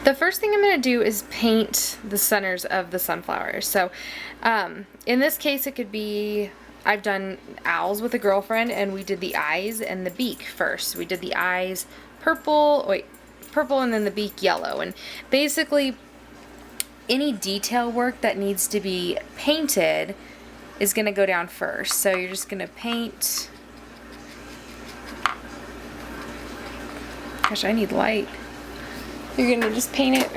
The first thing I'm going to do is paint the centers of the sunflowers. So in this case it could be, I've done owls with a girlfriend and we did the eyes and the beak first. We did the eyes purple and then the beak yellow. And basically any detail work that needs to be painted is going to go down first. So you're just going to paint. Gosh, I need light. You're going to just paint it.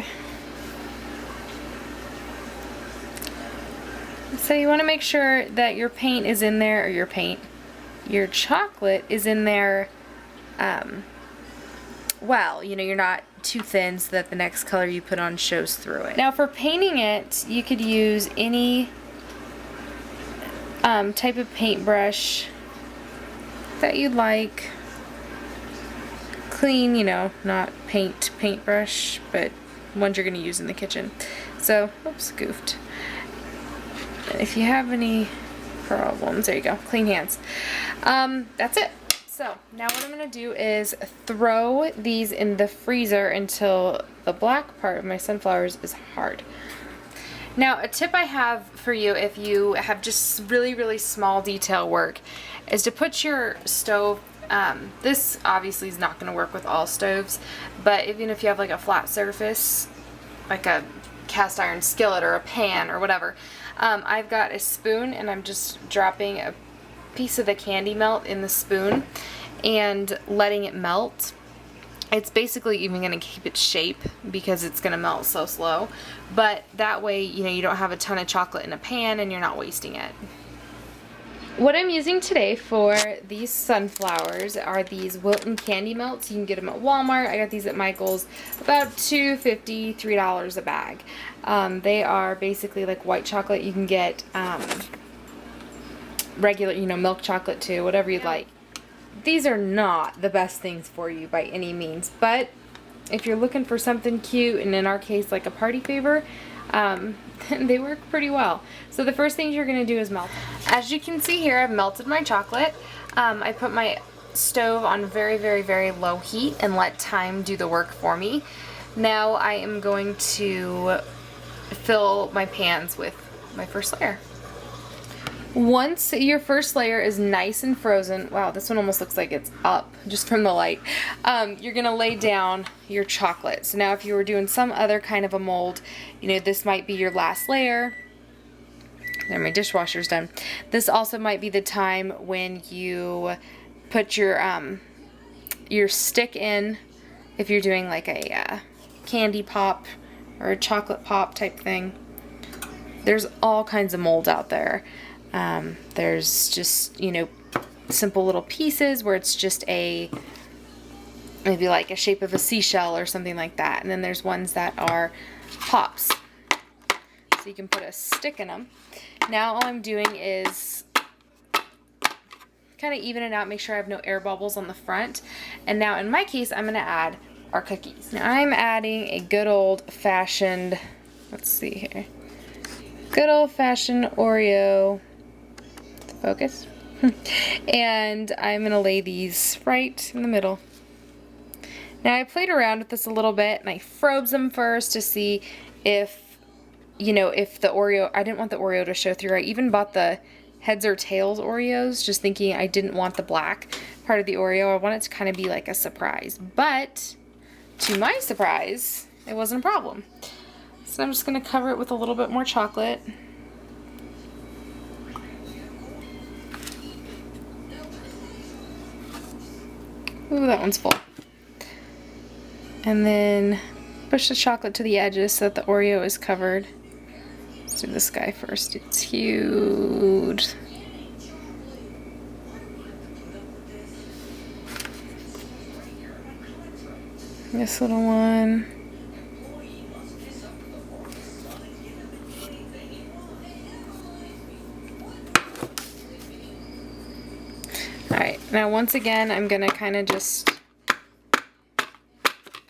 So you want to make sure that your paint is in there, or your chocolate is in there, well, you know, you're not too thin so that the next color you put on shows through it. Now for painting it, you could use any type of paintbrush that you'd like. Clean, you know, not paintbrush, but ones you're going to use in the kitchen. So, oops, goofed. If you have any problems, there you go, clean hands. That's it. So now what I'm going to do is throw these in the freezer until the black part of my sunflowers is hard. Now a tip I have for you if you have just really, really small detail work is to put your stove, this obviously is not going to work with all stoves, but even if you have like a flat surface, like a cast iron skillet or a pan or whatever, I've got a spoon and I'm just dropping a piece of the candy melt in the spoon and letting it melt. It's basically even going to keep its shape because it's going to melt so slow, but that way, you know, you don't have a ton of chocolate in a pan and you're not wasting it. What I'm using today for these sunflowers are these Wilton candy melts. You can get them at Walmart. I got these at Michael's, about $2.50, $3 a bag. They are basically like white chocolate. You can get regular, you know, milk chocolate too, whatever you'd like. These are not the best things for you by any means, but if you're looking for something cute, and in our case like a party favor, they work pretty well. So the first thing you're going to do is melt. As you can see here, I've melted my chocolate. I put my stove on very, very, very low heat and let time do the work for me. Now I am going to fill my pans with my first layer. Once your first layer is nice and frozen, wow, this one almost looks like it's up just from the light, you're going to lay down your chocolate. So now if you were doing some other kind of a mold, you know, this might be your last layer. There, my dishwasher's done. This also might be the time when you put your stick in, if you're doing like a candy pop or a chocolate pop type thing. There's all kinds of molds out there. There's just, you know, simple little pieces where it's just maybe like a shape of a seashell or something like that. And then there's ones that are pops. So you can put a stick in them. Now all I'm doing is kind of even it out, make sure I have no air bubbles on the front. And now in my case, I'm going to add our cookies. Now I'm adding a good old-fashioned, let's see here, good old-fashioned Oreo, focus, and I'm going to lay these right in the middle. Now I played around with this a little bit and I froze them first to see if, you know, if the Oreo, I didn't want the Oreo to show through. I even bought the heads or tails Oreos, just thinking I didn't want the black part of the Oreo. I want it to kind of be like a surprise, but to my surprise, it wasn't a problem. So I'm just going to cover it with a little bit more chocolate. Ooh, that one's full. And then push the chocolate to the edges so that the Oreo is covered. Let's do this guy first. It's huge. This little one. Alright, now once again, I'm going to kind of just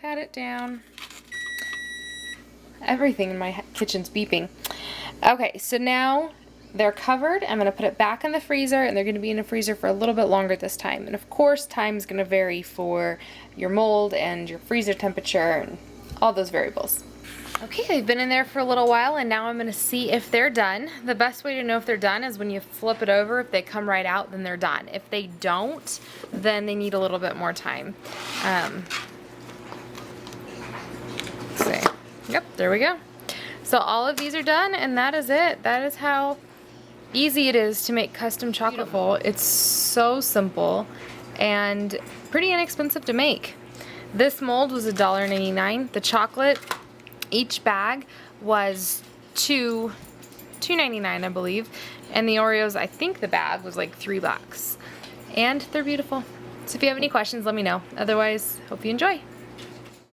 pat it down. Everything in my kitchen's beeping. Okay, so now they're covered. I'm going to put it back in the freezer, and they're going to be in the freezer for a little bit longer this time. And of course, time is going to vary for your mold and your freezer temperature and all those variables. Okay, they've been in there for a little while, and now I'm going to see if they're done. The best way to know if they're done is when you flip it over. If they come right out, then they're done. If they don't, then they need a little bit more time. Let's see. Yep, there we go. So all of these are done, and that is it. That is how easy it is to make custom chocolate. Beautiful. It's so simple and pretty inexpensive to make. This mold was $1.99. The chocolate, each bag was $2.99, I believe, and the Oreos, I think the bag was like $3. And they're beautiful. So if you have any questions, let me know. Otherwise, hope you enjoy.